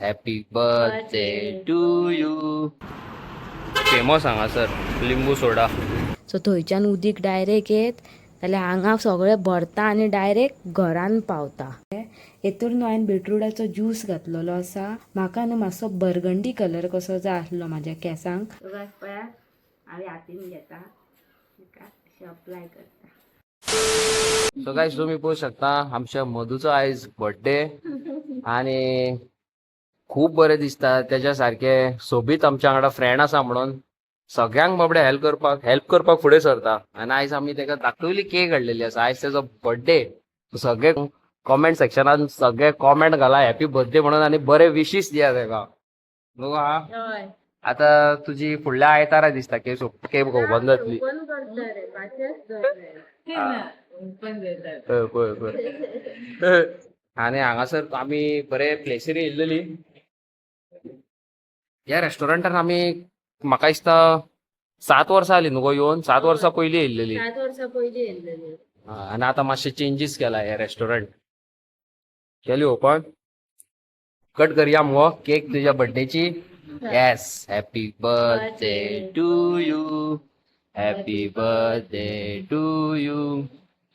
Happy birthday to you. Famous हांगा sir लिंबू soda. So थंयच्यान उदीक डायरेक्ट येत जाल्यार हांगा सगळें भरता आनी डायरेक्ट घरान पावता. हेतूर न्हू हांवें बिटरूटाचो ज्यूस घातलेलो आसा. म्हाका न्हू मातसो बर्गंडी कलर कसो जाय आसलो म्हाज्या केसांक. पळयात हांवें हातीन घेता अप्लाय करता. सो गाइस तुम्ही पळोवंक शकता आमच्या मधूचो आयज बर्थडे आणि खूप बरें दिसता. त्याच्या सारखे सोबीत आमच्या वांगडा फ्रेंड आसा म्हणून सगळ्यांक बाबडे हेल्प करपाक फुडें सरता. आनी आयज आमी ताका दाखयली केक हाडलेली आसा. आयज त्याचो बर्थडे. सगळे कॉमेंट सेक्शनान सगळे कॉमेंट घाला हॅपी बर्थडे म्हणून आनी बरे विशीस दिया ताका. नको हा आता तुझी फुडल्या आयतारा दिसता केक बंद जातली. आणि हांगासर आमी बरे प्लेसीर येयल्लेली. ह्या रेस्टॉरंटान आमी म्हाका दिसता 7 वर्सां जाली न्हू येवन. 7 वर्सां पयलीं येयल्लेली. 7 वर्सां पयलीं येयल्लेली. आनी आतां मातशे चेंजीस केला हे रेस्टॉरंट. केली ओपन. कट करया मुगो केक तुज्या बर्थडेची. Yes happy birthday to you. Happy birthday to you.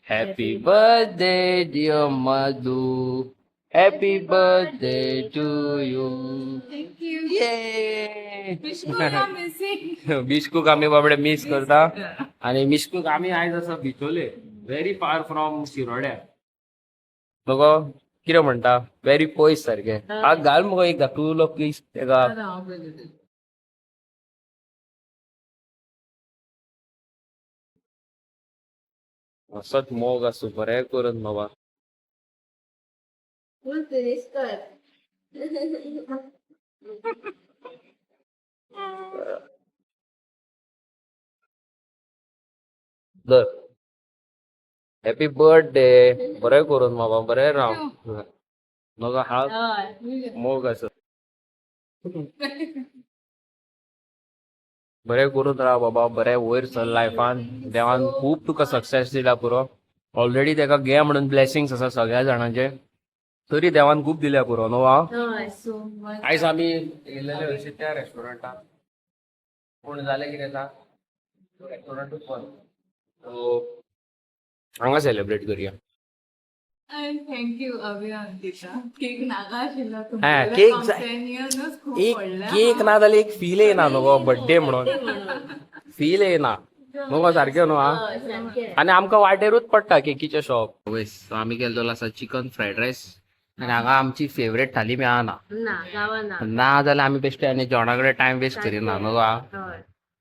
Happy birthday dear Madhu. Happy birthday to you. ये बिस्कूक आम्ही बाबडे मिस करता. आणि मिस्कूक आम्ही आयज आसा बिचोले व्हेरी फार फ्रॉम शिरोड्या. मगो कितें म्हणटा व्हेरी पयस सारखे. हाक घाल मगो एक धाकटुलो प्लीज तेका. असोच मोग आसूं बरें करून बाबा. फुल फिनिश कर. दर हॅपी बर्थडे बरें करून बाबा बरें राव. मगो हा मोग आसा बरें करून राव बाबा. बरें वयर चल लायफान. देवान खूब तुका सक्सेस दिला पुरो. ऑलरेडी ताका घे म्हणून ब्लेसिंग्स आसा सगळ्या जाणांचे. तरी देवान खूब दिल्या पुरो न्हू. आयज आमी येयलेले अशे त्या रेस्टॉरंटान पूण जालें कितें आसा रेस्टॉरंटूच बंद. सो हांगा सेलिब्रेट करया. थँक्यू अभियांतिका. केक नाका आशिल्लो हा, तुमचो. केक कंपेनियनच खूप एक व्हडलें. केक ना जाल्यार एक फील येना न्हू बर्थडे म्हणून. फील येना न्हू सारकें न्हू हा. आनी आमकां वाटेरूच पडटा केकीचे शॉप. सो आमी गेल्लो आसा चिकन फ्रायड रायस. आनी हांगा आमची फेवरेट थाली मेळना. ना जाल्यार आमी बेश्टे आनी जेवणा कडेन टायम वेस्ट करिना न्हू हा.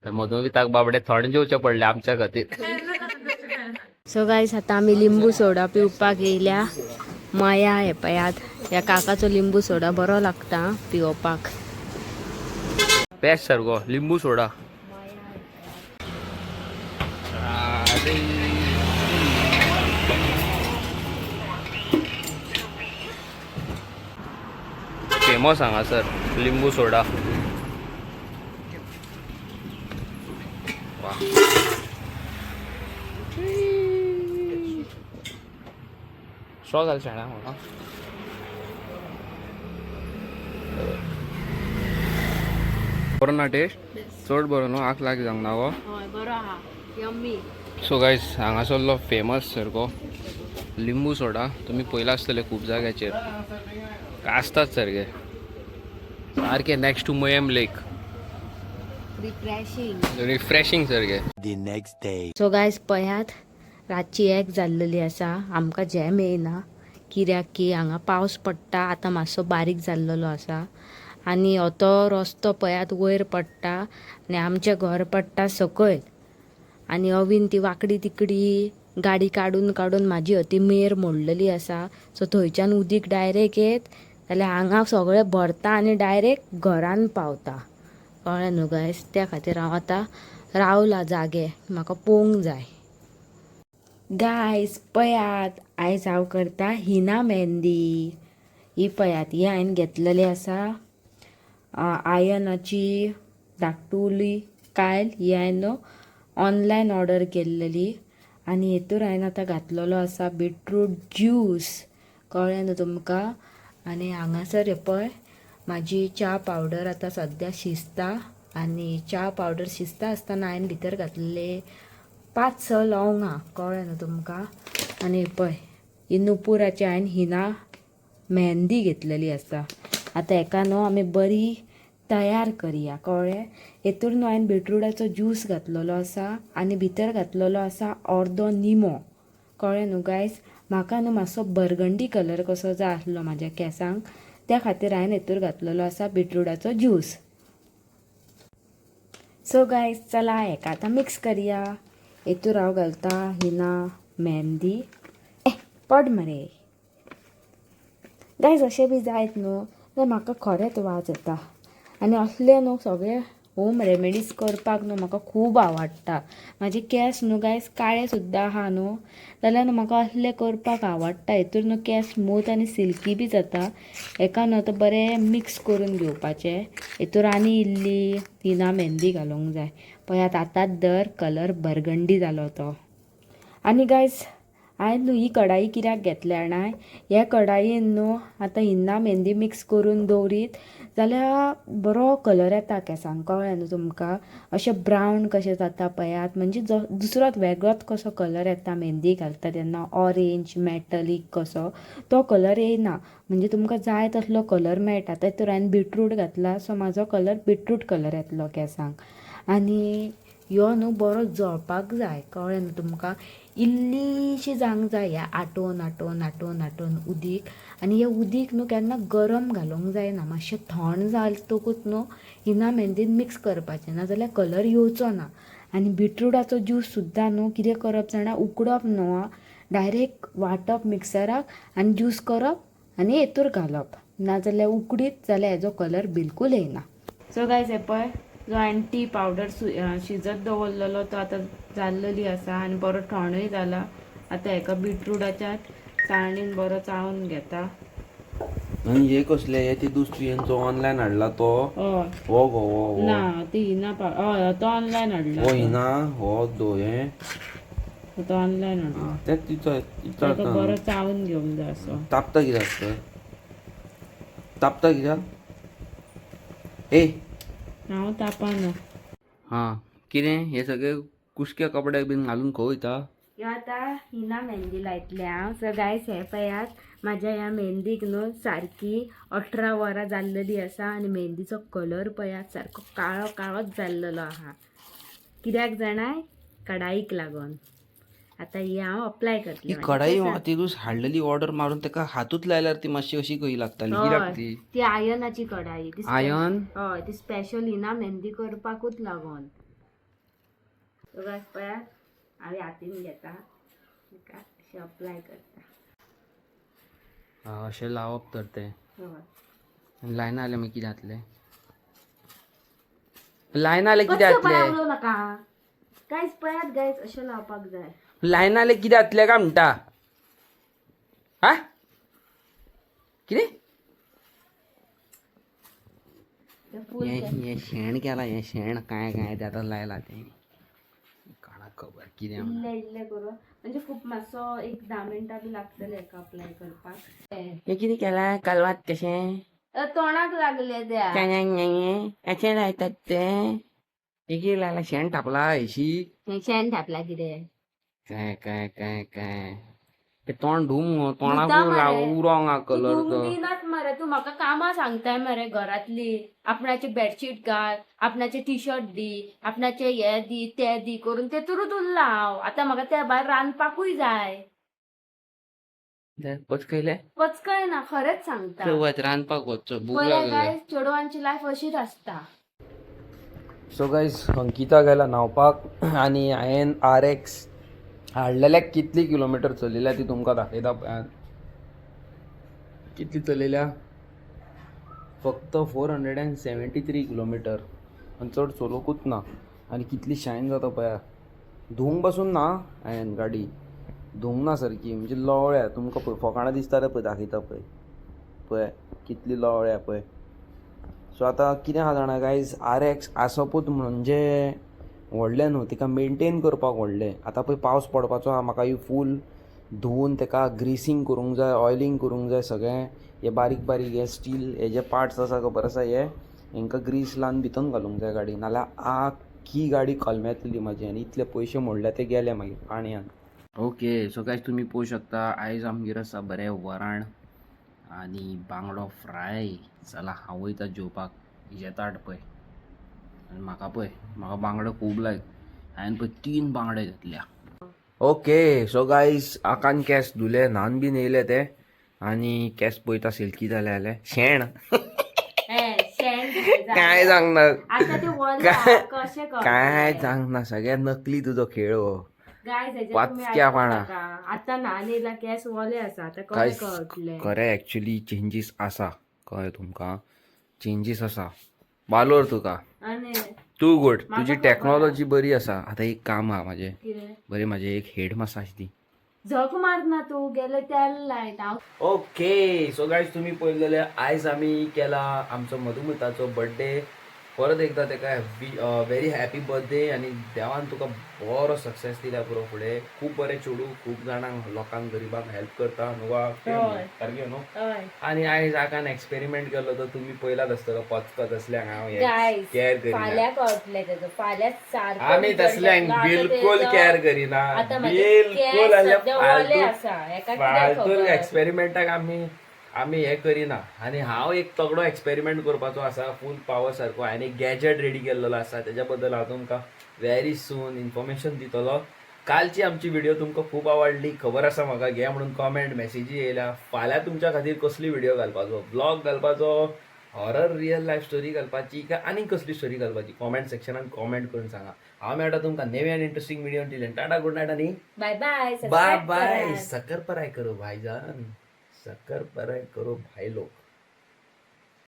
मधून ताका बाबडे थंड जेवचें पडलें आमच्या खातीर. सो गायस आतां आमी लिंबू सोडा पिवपाक येयल्या. माया हे पयात ह्या काकाचो लिंबू सोडा बरो लागता पिवपाक. बेस्ट सारको लिंबू सोडा. फेमस हांगा सर लिंबू सोडा. स्ट्रॉ घाल शाणा म्हाका. बरो ना टेस्ट चड बरो न्हू आंख लाग जावंक ना गो. बरो आहा यम्मी. सो गायज हांगासरलो फेमस सारको लिंबू सोडा तुमी पयला आसतले खूब जाग्याचेर. आसतात सारके सारके next to Mayem lake. Refreshing सारके. सो गायज पयात रातची 1 जाल्लेली आसा. आमकां जॅम येयना कित्याक की हांगा पावस पडटा. आतां मातसो बारीक जाल्लेलो आसा. आनी हो तो रस्तो पयात वयर पडटा आनी आमचें घर पडटा सकयल. आनी अवीन ती वांकडी तिकडी गाडी काडून काडून म्हाजी अती मेर मोडलेली आसा. सो थंयच्यान उदीक डायरेक्ट येत जाल्यार हांगा सगळें भरता आनी डायरेक्ट घरान पावता. कळ्ळें न्हू गायस. त्या खातीर हांव आतां रावला जागे म्हाका पळोवंक जाय. गायस पयात आयज हांव करता हिना मेहंदी. ही पयात ही हांवें घेतलेली आसा आयनाची धाकटुली कायल. ही हांवें ऑनलायन ऑर्डर केल्लेली. आनी हेतूर हांवें आतां घातलेलो आसा बिटरूट ज्यूस. कळ्ळें न्हू तुमकां. आनी हांगासर हे पळय माझी च्या पावडर आता सध्या शिजता आणि च्या पावडर शिजता असताना हांवें भितर घातलेले 5-6 लवंगां कळ्ळें न्हू तुमकां. आनी पळय ही नुपुराची हांवें हिना मेहंदी घेतलेली आसा. आतां हेका न्हू आमी बरी तयार करया कळ्ळें. हेतूर न्हू हांवें बिटरूटाचो ज्यूस घातलेलो आसा आनी भितर घातलेलो आसा अर्दो निमो कळ्ळें न्हू गायज. म्हाका न्हू मातसो बर्गंडी कलर कसो जाय आसलो म्हाज्या केसांक, त्या खातीर हांवें हेतूर घातलेलो आसा बिटरूटाचो ज्यूस. सो गायज चला हेका आतां मिक्स करया. हेतूर हांव घालता हिना मेहंदी. पड मरे गायज अशें बी जायत न्हू जाल्यार म्हाका खरेंच वाज येता. आनी असले न्हू सगळे होम रेमेडीज करपाक न्हू म्हाका खूब आवडटा. म्हाजे केस न्हू गायज काळे सुद्दां आहा न्हू जाल्यार न्हू म्हाका असले करपाक आवडटा. हेतूर न्हू केस स्मूथ आनी सिल्की बी जाता. हेका न्हू आतां बरें मिक्स करून घेवपाचें. हेतूर आनी इल्ली हिना मेहंदी घालूंक जाय. पळयात आतांच दर कलर बर्गंडी जालो तो. आनी गायज हांवें न्हू ही कढाई कित्याक घेतल्या जाणाय, ह्या कढाईन न्हू आतां हिना मेहंदी मिक्स करून दवरीत जाल्यार बरो कलर येता केसांक कळ्ळें न्हू तुमकां. अशें ब्रावन कशें जाता पळयात, म्हणजे दुसरोच वेगळोच कसो कलर येता मेहंदी घालता तेन्ना. ऑरेंज मेटलीक कसो तो कलर येयना, म्हणजे तुमकां जाय तसलो कलर मेळटा. तातूंत हांवें बिटरूट घातला सो म्हाजो कलर बिटरूट कलर येतलो केसांक. आनी ह्यो न्हू बरो जळपाक जाय कळ्ळें न्हू तुमकां. इल्लीशी जावंक जाय ह्या आटोवन आटोवन आटोवन आटोवन उदीक. आनी हे उदीक न्हू केन्ना गरम घालूंक जायना, मातशें थंड जातकूच न्हू हिना मेहंदीन मिक्स करपाचें, नाजाल्यार कलर येवचो ना. आनी बिटरूटाचो ज्यूस सुद्दां न्हू कितें करप जाणा, उकडप न्हू डायरेक्ट वांटप मिक्सराक आनी ज्यूस करप आनी हेतूर घालप, नाजाल्यार उकडीत जाल्यार हेजो कलर बिलकूल येयना. सो गायज हे पळय जो हांवें टी पावडर शिजत दवरलेलो तो आतां जाल्लेली आसा आनी बरो थंडूय जाला. आतां हेका बिटरूटाच्या चाळणीन बरो चाळून घेता. आणि हे कसले हे दुसऱ्यांचो ऑनलायन हाडला तो हय हो गो हो ना ती हिना हय तो ऑनलायन हाडला. हो हिना हो दो हे तो ऑनलायन हाडला. तेच तिचो ताका बरो चाळून घेवंक जाय असो. तापता कित्याक तर तापता कित्याक ए हांव तापाना. हा कितें हे सगळे कुशक्या कपड्याक बीन घालून खंय वयता. ह्यो आतां हिना मेहंदी लायतले हांव. सो गायज हे पळयात म्हाज्या ह्या मेहंदीक न्हू सारकी 18 वरां जाल्लेली आसा आनी मेहंदीचो कलर पळयात सारको काळो काळोच जाल्लेलो आहा. कित्याक जाणाय, कढाईक लागून. आतां ही हांव अप्लाय करतलें. कढाई ती तूं हाडलेली ऑर्डर मारून ताका हातूच लायल्यार ती मातशी अशी कशी लागताली कित्याक ती ती आयनाची कढाई. आयन हय ती स्पेशल हिना मेहंदी करपाकूच लागून. सो गायज पळयात हांवें हातीन घेता अशें अप्लाय करता. अशें लावप तर ते हय लायना जाल्यार मागीर कितें जातलें. लायना जाल्यार कितें जातलें. नाका गायज पळयात गायज अशें लावपाक जाय. लायना जाल्यार कितें जातलें काय म्हणटा. हा कितें हे शेण केला हे शेण काय काय ते आतां लायला ते काळा खबर कितें इल्ले इल्ले करून म्हणजे खूब मातसो एक 10 मिनटां बी लागतले हेका अप्लाय करपाक. हे कितें केलां कालवात कशें तोंडाक लागले त्या अशें लायतात ते हे कितें लायला शेण थापला हेशी शेण थापला कितें काय काय काय काय ते तोंड धुवून तोंडाक उरोंक हा कलर तो. दिनात मरे तू म्हाका कामां सांगताय मरे घरातली. आपणाची बेडशीट घाल, आपणाचे टी शर्ट दी, आपणाचे हे दी ते दी करून ते तुरूच उरला हांव. आतां म्हाका त्या भायर रांदपाकूय जाय. पचकयले पचकय ना खरेंच सांगता. रांदपाक वचचो भूक पळय लागल्या. गायज चेडवांची लायफ अशीच आसता. सो गायज अंकिता गेला न्हांवपाक आनी हांवें RX हाडलेल्या कितली किलोमिटर चलयल्या ती तुमकां दाखयता पळयात. कितली चलयल्या फक्त 473 किलोमिटर आनी चड चलोवंकूच ना. आनी कितली शायन जाता पळया. धुवंक बसून ना हांवें गाडी धुवंक ना सारकी म्हणजे लवळ्या तुमकां पळय फकाणां दिसता पळय दाखयता पळय पळय कितली लवळ्या पळय. सो आतां कितें आहा जाणा गायज RX आसोपूच म्हणजे व्हडलें न्हू तिका मेनटेन करपाक व्हडलें. आतां पळय पावस पडपाचो आहा म्हाका ही फूल धुवून ताका ग्रीसिंग करूंक जाय, ऑयलिंग करूंक जाय सगळें. हे बारीक बारीक हे स्टील हे जे पार्ट्स आसा खबर आसा हे हांकां ग्रीस लावन भितून घालूंक जाय गाडी, नाल्यार आख्खी गाडी कलमेतली म्हाजी आनी इतले पयशे मोडले ते गेले मागीर पाणयान. ओके सो गायज तुमी पळोवंक शकता आयज आमगेर आसा बरें वराण आनी बांगडो फ्राय. चला हांव वयता जेवपाक. हेजे ताट पळय आनी म्हाका बांगडो खूब लायक. हांवें पळय 3 बांगडे घेतल्या. ओके सो गायज आकान केस धुले, न्हान बीन येयले ते आनी केस पळयता सिल्की जाले जाल्यार शेण काय सांगना काय सांगना सगळ्यात नकली तुजो खेळ हो. वाचक्या पाणा आता न्हाणेला केस वले आसा आता काय कळटले. खरें एक्चुअली चेंजीस आसा, कळ्ळें तुमकां चेंजीस आसा. वालोर तुका आनी तू गुड, तुजी टेक्नॉलॉजी बरी आसा. आतां एक काम आहा म्हाजें कितें बरें, म्हाजें एक हेड मसाज दी. झक मारना तू गेले तेल लायत हांव. ओके सो गायज तुमी पळयलेले आयज आमी केला आमचो मधुमिताचो बर्थडे. परत एकदा ताका व्हेरी हॅपी बर्थडे आनी देवान तुका बरो सक्सेस दिल्या पुरो फुडें. खूब बरें चेडूं, खूब जाणांक लोकांक गरिबांक हेल्प करता न्हू न्हू. आनी आयज हाकान एक्सपेरिमेंट केलो तो तुमी पयलात आसतलो पचकत असल्यांक हांव केअर करिना. फाल्यां कळटले तेजो फाल्यां सारको. आमी तसल्यांक बिलकुल केअर करिना. बिलकुल फालतू एक्सपेरिमेंटाक आमी हे करिना. आनी हांव एक तगडो एक्सपेरिमेंट करपाचो आसा फूल पावर सारको. हांवें एक गॅजेट रेडी केल्लो आसा, तेज्या बद्दल हांव तुमकां व्हेरी सून इन्फॉर्मेशन दितलो. कालची आमची व्हिडिओ तुमकां खूब आवडली खबर आसा म्हाका. घे म्हणून कॉमेंट मेसेजी येयल्या. फाल्यां तुमच्या खातीर कसली व्हिडिओ घालपाचो, ब्लॉग घालपाचो, हॉरर रियल लायफ स्टोरी घालपाची काय आनी कसली स्टोरी घालपाची, कॉमेंट सेक्शनान कॉमेंट करून सांगा. हांव मेळटा तुमकां नेवी आनी interesting video. Tata good night आनी बाय बाय बाय बाय. सक्कर पराय करो भाईजान, सक्कर पराय करो भाई लोग.